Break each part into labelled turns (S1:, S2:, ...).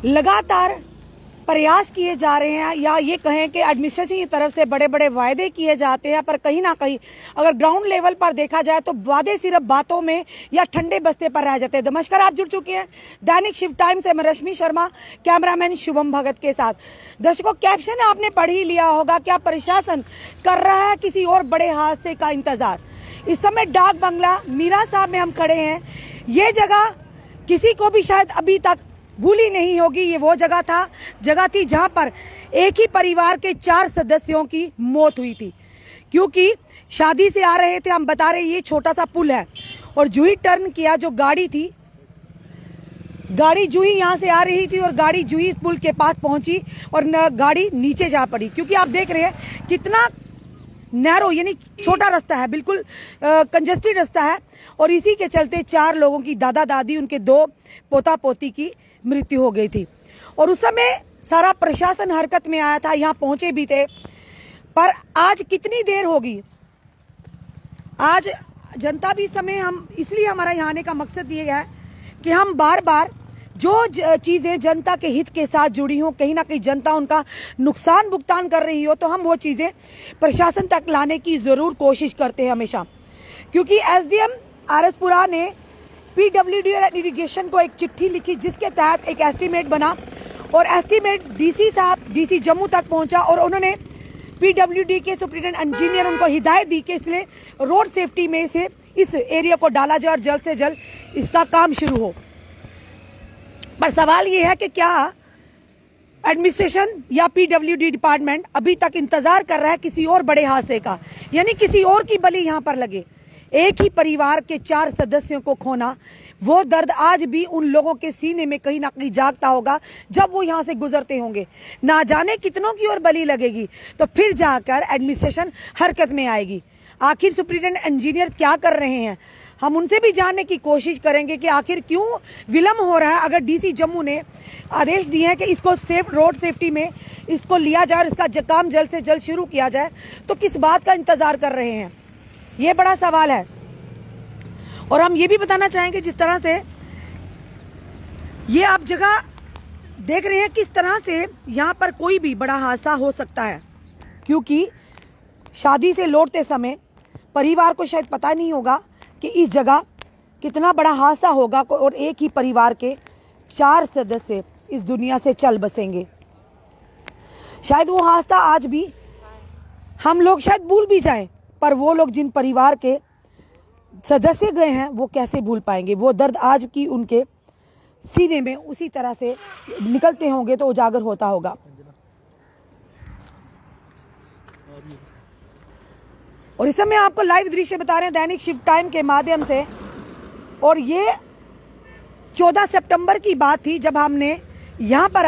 S1: लगातार प्रयास किए जा रहे हैं, या ये कहें कि एडमिनिस्ट्रेशन की तरफ से बड़े बड़े वायदे किए जाते हैं, पर कहीं ना कहीं अगर ग्राउंड लेवल पर देखा जाए तो वादे सिर्फ बातों में या ठंडे बस्ते पर रह जाते हैं। नमस्कार, आप जुड़ चुके हैं दैनिक शिव टाइम से। मैं रश्मि शर्मा, कैमरामैन शुभम भगत के साथ। दर्शकों, कैप्शन आपने पढ़ ही लिया होगा। क्या प्रशासन कर रहा है किसी और बड़े हादसे का इंतजार? इस समय डाक बंगला मीरा साहब में हम खड़े हैं। ये जगह किसी को भी शायद अभी तक भूली नहीं होगी। ये वो जगह थी जहां पर एक ही परिवार के 4 सदस्यों की मौत हुई थी, क्योंकि शादी से आ रहे थे। हम बता रहे ये छोटा सा पुल है, और जूही टर्न किया, जो गाड़ी थी, गाड़ी जूही यहां से आ रही थी और गाड़ी जूही पुल के पास पहुंची और गाड़ी नीचे जा पड़ी। क्योंकि आप देख रहे हैं कितना नैरो यानी छोटा रास्ता है, बिल्कुल कंजेस्टेड रास्ता है, और इसी के चलते 4 लोगों की, दादा दादी, उनके 2 पोता पोती की मृत्यु हो गई थी। और उस समय सारा प्रशासन हरकत में आया था, यहाँ पहुंचे भी थे। पर आज कितनी देर होगी, आज जनता भी समय, हम इसलिए हमारा यहाँ आने का मकसद ये है कि हम बार बार जो चीज़ें जनता के हित के साथ जुड़ी हों, कहीं ना कहीं जनता उनका नुकसान भुगतान कर रही हो, तो हम वो चीज़ें प्रशासन तक लाने की ज़रूर कोशिश करते हैं हमेशा। क्योंकि एसडीएम आरएसपुरा ने पीडब्ल्यूडी और इरिगेशन को एक चिट्ठी लिखी, जिसके तहत एक एस्टीमेट बना, और एस्टीमेट डीसी जम्मू तक पहुंचा, और उन्होंने पीडब्ल्यूडी के सुप्रिटेंडेंट इंजीनियर उनको हिदायत दी कि इसलिए रोड सेफ्टी में से इस एरिया को डाला जाए और जल्द से जल्द इसका काम शुरू हो। पर सवाल ये है कि क्या एडमिनिस्ट्रेशन या पीडब्ल्यूडी डिपार्टमेंट अभी तक इंतजार कर रहा है किसी और बड़े हादसे का, यानी किसी और की बलि यहाँ पर लगे। एक ही परिवार के 4 सदस्यों को खोना, वो दर्द आज भी उन लोगों के सीने में कहीं ना कहीं जागता होगा जब वो यहाँ से गुजरते होंगे। ना जाने कितनों की और बलि लगेगी, तो फिर जाकर एडमिनिस्ट्रेशन हरकत में आएगी। आखिर सुप्रिटेंडेंट इंजीनियर क्या कर रहे हैं, हम उनसे भी जानने की कोशिश करेंगे कि आखिर क्यों विलम्ब हो रहा है। अगर डीसी जम्मू ने आदेश दिए हैं कि इसको रोड सेफ्टी में इसको लिया जाए और इसका काम जल्द से जल्द शुरू किया जाए, तो किस बात का इंतजार कर रहे हैं, ये बड़ा सवाल है। और हम ये भी बताना चाहेंगे, जिस तरह से ये आप जगह देख रहे हैं, किस तरह से यहाँ पर कोई भी बड़ा हादसा हो सकता है। क्योंकि शादी से लौटते समय परिवार को शायद पता नहीं होगा कि इस जगह कितना बड़ा हादसा होगा, और एक ही परिवार के 4 सदस्य इस दुनिया से चल बसेंगे। शायद वो हादसा आज भी हम लोग शायद भूल भी जाएं, पर वो लोग जिन परिवार के सदस्य गए हैं वो कैसे भूल पाएंगे। वो दर्द आज की उनके सीने में उसी तरह से निकलते होंगे तो उजागर होता होगा। और इस समय आपको लाइव दृश्य बता रहे हैं दैनिक शिव टाइम के माध्यम से। और ये 14 सितंबर की बात थी, जब हमने यहाँ पर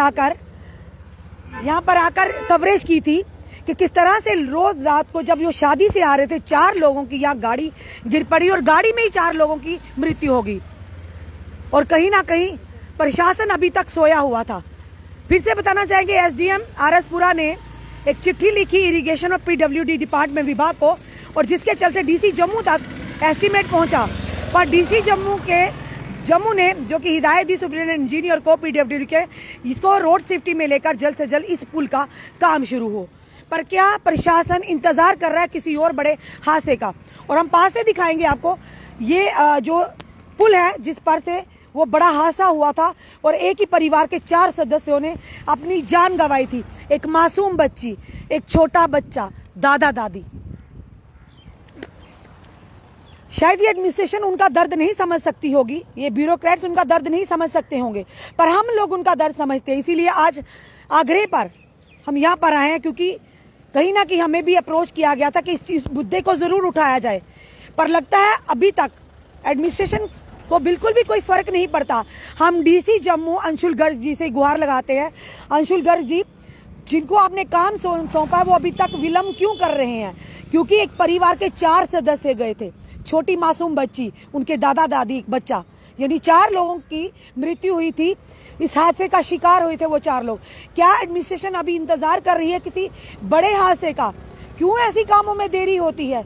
S1: आकर कवरेज की थी कि किस तरह से रोज रात को जब वो शादी से आ रहे थे, 4 लोगों की यहाँ गाड़ी गिर पड़ी और गाड़ी में ही 4 लोगों की मृत्यु होगी। और कहीं ना कहीं प्रशासन अभी तक सोया हुआ था। फिर से बताना चाहेंगे, एसडीएम आरएसपुरा ने एक चिट्ठी लिखी इरिगेशन और पीडब्ल्यूडी डिपार्टमेंट विभाग को, और जिसके चलते डीसी जम्मू तक एस्टीमेट पहुंचा। पर डीसी जम्मू ने जो कि हिदायत दी सुप्रिटेंडेंट इंजीनियर को, पीडब्ल्यूडी के, इसको रोड सेफ्टी में लेकर जल्द से जल्द इस पुल का काम शुरू हो। पर क्या प्रशासन इंतजार कर रहा है किसी और बड़े हादसे का? और हम पास से दिखाएंगे आपको, ये जो पुल है जिस पर से वो बड़ा हादसा हुआ था, और एक ही परिवार के 4 सदस्यों ने अपनी जान गंवाई थी। एक मासूम बच्ची, एक छोटा बच्चा, दादा दादी। शायद ये एडमिनिस्ट्रेशन उनका दर्द नहीं समझ सकती होगी, ये ब्यूरोक्रेट्स उनका दर्द नहीं समझ सकते होंगे, पर हम लोग उनका दर्द समझते हैं। इसीलिए आज आग्रह पर हम यहाँ पर आए हैं, क्योंकि कहीं ना कहीं हमें भी अप्रोच किया गया था कि इस मुद्दे को जरूर उठाया जाए। पर लगता है अभी तक एडमिनिस्ट्रेशन को बिल्कुल भी कोई फर्क नहीं पड़ता। हम डीसी जम्मू अंशुल गर्ग जी से गुहार लगाते हैं। अंशुल गर्ग जी, जिनको आपने काम सौंपा, वो अभी तक विलम्ब क्यों कर रहे हैं? क्योंकि एक परिवार के 4 सदस्य गए थे, छोटी मासूम बच्ची, उनके दादा दादी, एक बच्चा, यानी 4 लोगों की मृत्यु हुई थी। इस हादसे का शिकार हुए थे वो 4 लोग। क्या एडमिनिस्ट्रेशन अभी इंतजार कर रही है किसी बड़े हादसे का? क्यों ऐसी कामों में देरी होती है?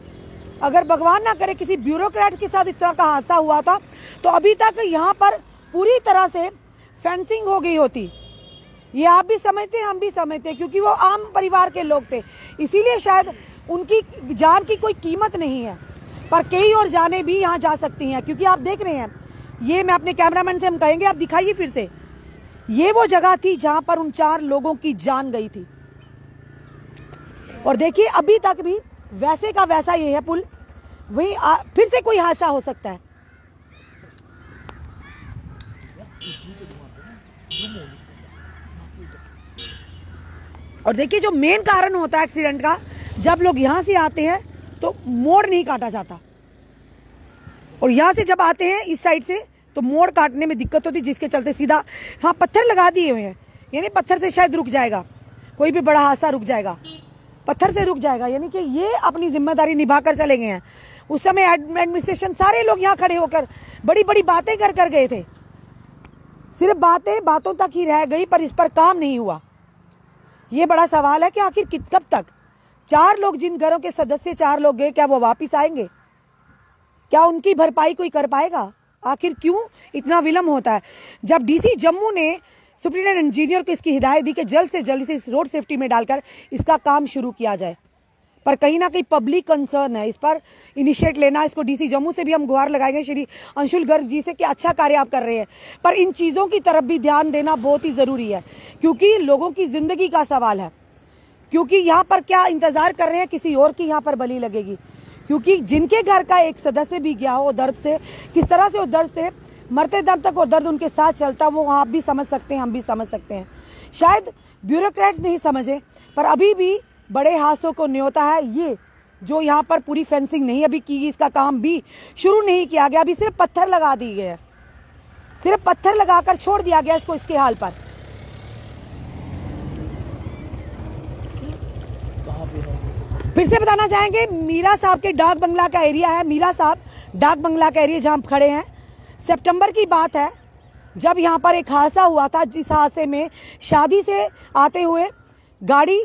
S1: अगर भगवान ना करे किसी ब्यूरोक्रेट के साथ इस तरह का हादसा हुआ था, तो अभी तक यहाँ पर पूरी तरह से फेंसिंग हो गई होती, ये आप भी समझते हैं, हम भी समझते हैं, क्योंकि वो आम परिवार के लोग थे, इसीलिए शायद उनकी जान की कोई कीमत नहीं है। पर कई और जानें भी यहाँ जा सकती हैं, क्योंकि आप देख रहे हैं, ये मैं अपने कैमरामैन से हम कहेंगे आप दिखाइए फिर से, ये वो जगह थी जहां पर उन 4 लोगों की जान गई थी। और देखिए अभी तक भी वैसे का वैसा ये है पुल, वही फिर से कोई हादसा हो सकता है। और देखिए जो मेन कारण होता है एक्सीडेंट का, जब लोग यहां से आते हैं तो मोड़ नहीं काटा जाता, और यहां से जब आते हैं इस साइड से तो मोड़ काटने में दिक्कत होती, जिसके चलते सीधा हाँ पत्थर लगा दिए हुए हैं, यानी पत्थर से शायद रुक जाएगा, कोई भी बड़ा हादसा रुक जाएगा, पत्थर से रुक जाएगा, यानी कि ये अपनी जिम्मेदारी निभा कर चले गए हैं। उस समय एडमिनिस्ट्रेशन सारे लोग यहाँ खड़े होकर बड़ी बड़ी बातें कर गए थे, सिर्फ बातों तक ही रह गई, पर इस पर काम नहीं हुआ। ये बड़ा सवाल है कि आखिर कब तक 4 लोग, जिन घरों के सदस्य 4 लोग गए, क्या वो वापिस आएंगे? क्या उनकी भरपाई कोई कर पाएगा? आखिर क्यों इतना विलंब होता है? जब डीसी जम्मू ने सुप्रीटेंडेंट इंजीनियर को इसकी हिदायत दी कि जल्द से जल्द इस रोड सेफ्टी में डालकर इसका काम शुरू किया जाए, पर कहीं ना कहीं पब्लिक कंसर्न है, इस पर इनिशिएट लेना, इसको डीसी जम्मू से भी हम गुहार लगाएंगे श्री अंशुल गर्ग जी से कि अच्छा कार्य आप कर रहे हैं, पर इन चीज़ों की तरफ भी ध्यान देना बहुत ही ज़रूरी है, क्योंकि लोगों की ज़िंदगी का सवाल है। क्योंकि यहाँ पर क्या इंतज़ार कर रहे हैं, किसी और की यहाँ पर बलि लगेगी, क्योंकि जिनके घर का एक सदस्य भी गया हो दर्द से, किस तरह से वो दर्द से मरते दम तक वो दर्द उनके साथ चलता, वो आप भी समझ सकते हैं, हम भी समझ सकते हैं। शायद ब्यूरोक्रेट्स नहीं समझे, पर अभी भी बड़े हादसों को न्योता है ये, जो यहाँ पर पूरी फेंसिंग नहीं अभी की, इसका काम भी शुरू नहीं किया गया, अभी सिर्फ पत्थर लगा दिए गए, सिर्फ पत्थर लगाकर छोड़ दिया गया इसको इसके हाल पर। फिर से बताना चाहेंगे, मीरा साहब के डाक बंगला का एरिया है, मीरा साहब डाक बंगला का एरिया जहाँ खड़े हैं। सितंबर की बात है जब यहाँ पर एक हादसा हुआ था, जिस हादसे में शादी से आते हुए गाड़ी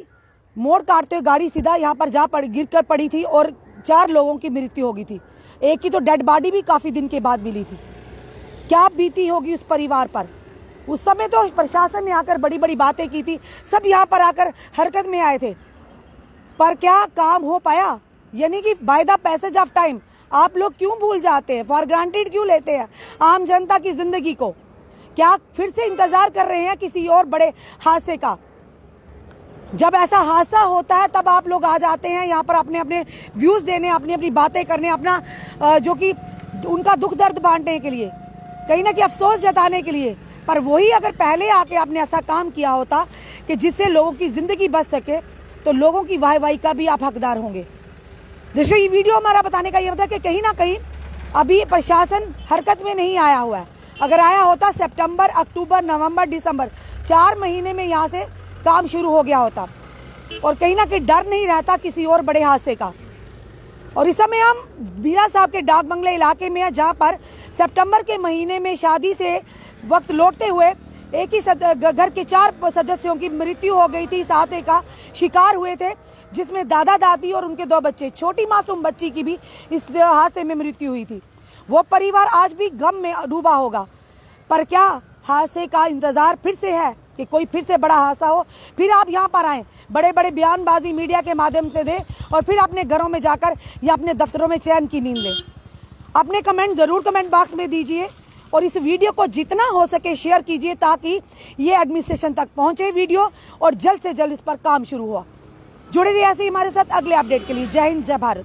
S1: मोड़ काटते हुए गाड़ी सीधा यहाँ पर गिर कर पड़ी थी और 4 लोगों की मृत्यु हो गई थी। एक की तो डेड बॉडी भी काफ़ी दिन के बाद मिली थी। क्या बीती होगी उस परिवार पर? उस समय तो प्रशासन ने आकर बड़ी बड़ी बातें की थी, सब यहाँ पर आकर हरकत में आए थे, पर क्या काम हो पाया? यानी कि by the passage of time आप लोग क्यों भूल जाते हैं, फॉर ग्रांटेड क्यों लेते हैं आम जनता की जिंदगी को? क्या फिर से इंतजार कर रहे हैं किसी और बड़े हादसे का? जब ऐसा हादसा होता है तब आप लोग आ जाते हैं यहाँ पर अपने अपने व्यूज देने, अपनी अपनी बातें करने, अपना जो कि उनका दुख दर्द बांटने के लिए, कहीं ना कहीं अफसोस जताने के लिए। पर वही अगर पहले आके आपने ऐसा काम किया होता कि जिससे लोगों की जिंदगी बच सके, तो लोगों की वाहवाही का भी आप हकदार होंगे। जिसको ये वीडियो हमारा बताने का ये होता है कि कहीं ना कहीं अभी प्रशासन हरकत में नहीं आया हुआ है। अगर आया होता सितंबर, अक्टूबर, नवंबर, दिसंबर 4 महीने में यहाँ से काम शुरू हो गया होता, और कहीं ना कहीं डर नहीं रहता किसी और बड़े हादसे का। और इस समय हम मीरा साहब के डाक बंगले इलाके में हैं, जहाँ पर सितंबर के महीने में शादी से वक्त लौटते हुए एक ही घर के 4 सदस्यों की मृत्यु हो गई थी। इस हादसे का शिकार हुए थे, जिसमें दादा दादी और उनके 2 बच्चे, छोटी मासूम बच्ची की भी इस हादसे में मृत्यु हुई थी। वो परिवार आज भी गम में डूबा होगा। पर क्या हादसे का इंतजार फिर से है कि कोई फिर से बड़ा हादसा हो, फिर आप यहाँ पर आएँ, बड़े बड़े बयानबाजी मीडिया के माध्यम से दें, और फिर अपने घरों में जाकर या अपने दफ्तरों में चैन की नींद लें? अपने कमेंट ज़रूर कमेंट बॉक्स में दीजिए, और इस वीडियो को जितना हो सके शेयर कीजिए, ताकि ये एडमिनिस्ट्रेशन तक पहुँचे वीडियो, और जल्द से जल्द इस पर काम शुरू हुआ। जुड़े रहिए ऐसे ही हमारे साथ अगले अपडेट के लिए। जय हिंद, जय भारत।